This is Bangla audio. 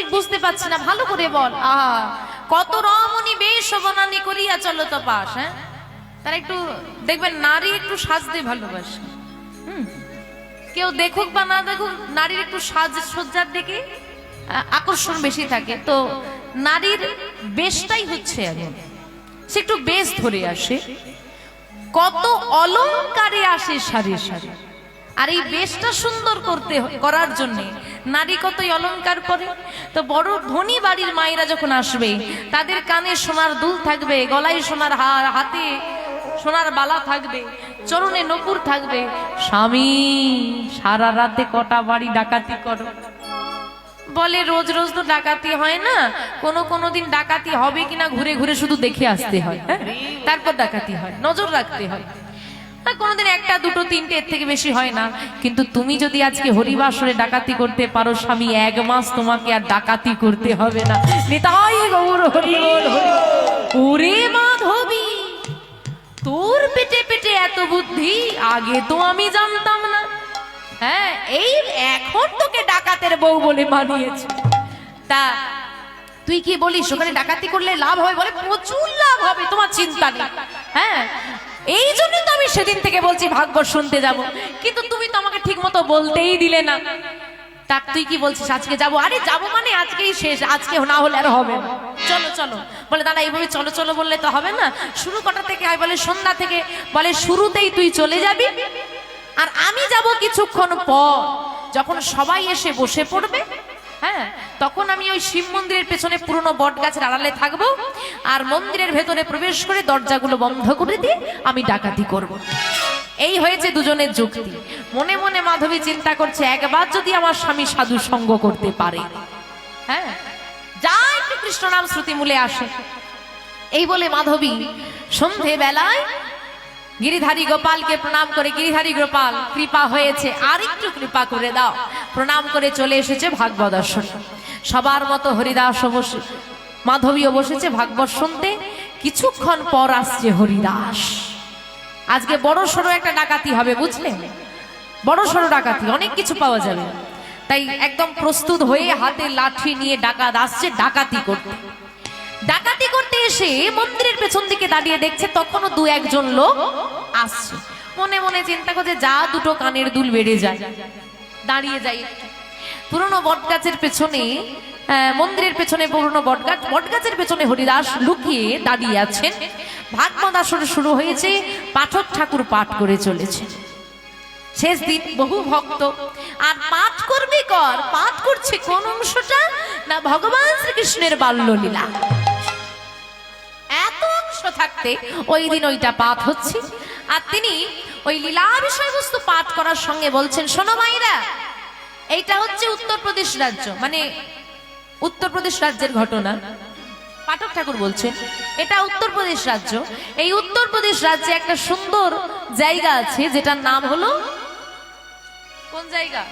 ঠিক বুঝতে পারছি না, ভালো করে বল। আহা, কত রমণী বেশ বনানি করিয়া চলো তো পাশ। হ্যাঁ, তারা একটু দেখবেন নারী একটু সাজতে ভালোবাসে। কেউ দেখুক বা না দেখুক, নারীর একটু সাজ সজ্জার দিকে আকর্ষণ বেশি থাকে। তো নারীর বেশটাই হচ্ছে এমন, সে একটু বেশ ধরে আসে, কত অলংকারে আসে সারি সারি। আর এই বেশটা সুন্দর করার জন্য নারী কতই অলংকার করে। তো বড় ধনী বাড়ির মায়েরা যখন আসবে, তাদের কানে সোনার দুল থাকবে, গলায় সোনার হার, হাতে সোনার বালা থাকবে, চরণে নপুর থাকবে। স্বামী, সারা রাতে কটা বাড়ি ডাকাতি করো? বলে রোজ রোজ তো ডাকাতি হয় না, কোনো দিন ডাকাতি হবে কিনা ঘুরে ঘুরে শুধু দেখে আসতে হয়। হ্যাঁ, তারপর ডাকাতি হয়, নজর রাখতে হয়। কোনোদিন একটা দুটো তিনটে, এর থেকে বেশি হয় না। কিন্তু তুমি যদি আজকে হরিবাসরে ডাকাতি করতে পারো স্বামী, 1 মাস তোমাকে আর ডাকাতি করতে হবে না। নিতাই গৌর হরি বল হরি। ওরে মাধবী, তোর পেটে পেটে এত বুদ্ধি, আগে তো আমি জানতাম না। হ্যাঁ, এই এখন তোকে ডাকাতের বউ বলে মানিয়েছে। তা তুই কি বলিস ওখানে ডাকাতি করলে লাভ হবে? বলে প্রচুর লাভ হবে, তোমার চিন্তা নেই। হ্যাঁ, এই জন্য তো আমি সেদিন থেকে বলছি ভাগবত শুনতে যাব, কিন্তু তুমি তো আমাকে ঠিক মতো বলতেই দিলে না। তা তুই কি বলছিস আজকে যাবো? আরে যাবো মানে আজকেই শেষ, আজকে না হলে আর হবে না। চলো চলো। বলে দাদা এইভাবে চলো চলো বললে তো হবে না, শুরু কটা থেকে হয়? বলে সন্ধ্যা থেকে। বলে শুরুতেই তুই চলে যাবি, আর আমি যাব কিছুক্ষণ পর, যখন সবাই এসে বসে পড়বে। হ্যাঁ, তখন আমি ওই শিব মন্দিরের পেছনে পুরনো বট গাছের আড়ালে থাকবো, আর মন্দিরের ভেতরে প্রবেশ করে দরজাগুলো বন্ধ করে দিয়ে আমি ডাকাতি করব। এই হয়েছে দুজনের যুক্তি। মনে মনে মাধবী চিন্তা করছে, একবার যদি আমার স্বামী সাধু সঙ্গ করতে পারে, হ্যাঁ, যা একটু কৃষ্ণ নাম শ্রুতি মূলে আসে। এই বলে মাধবী সন্ধে বেলায় গিরিধারী গোপালকে প্রণাম করে, গিরিধারী গোপাল কৃপা হয়েছে, আর একটু কৃপা করে দাও, প্রণাম করে চলে এসেছে ভাগবত দর্শন। সবার মতো হরিদাস বসে, মাধবীও বসেছে ভাগবত শুনতে। কিছুক্ষণ পর আসছে হরিদাস। আজকে বড় সড়ো একটা ডাকাতি হবে, বুঝলেন? বড় সড়ো ডাকাতি, অনেক কিছু পাওয়া যাবে। তাই একদম প্রস্তুত হয়ে হাতে লাঠি নিয়ে ডাকাত আসছে ডাকাতি করতে। ডাকাতি করতে এসে মন্দিরের পেছন দিকে দাঁড়িয়ে দেখছে তখনও 2-1 লোক আসছে। মনে মনে চিন্তা করছে, যা দুটো কানের দুল বেড়ে যায়, দাঁড়িয়ে যাই। পুরনো বটগাছের পেছনে, মন্দিরের পেছনে পুরনো বটগাছ, বটগাছের পেছনে হরিদাস লুকিয়ে দাঁড়িয়ে আছেন। ভাগবত আসর শুরু হয়েছে, পাঠক ঠাকুর পাঠ করে চলেছে। শেষ দিন, বহু ভক্ত। আর পাঠ করবে কর, পাঠ করছে কোন অংশটা না? ভগবান শ্রীকৃষ্ণের বাল্যলীলা। এত অংশ থাকতে ওই দিন ওইটা পাঠ হচ্ছে। আর তিনি ওই লীলা বিষয়বস্তু পাঠ করার সঙ্গে বলছেন, শোনো মাইরা, এইটা হচ্ছে উত্তরপ্রদেশ রাজ্য, মানে উত্তরপ্রদেশ রাজ্যের ঘটনা। পাঠক ঠাকুর বলছেন এটা উত্তরপ্রদেশ রাজ্য। এই উত্তরপ্রদেশ রাজ্যে একটা সুন্দর জায়গা আছে, যেটার নাম হলো, কোন জায়গা?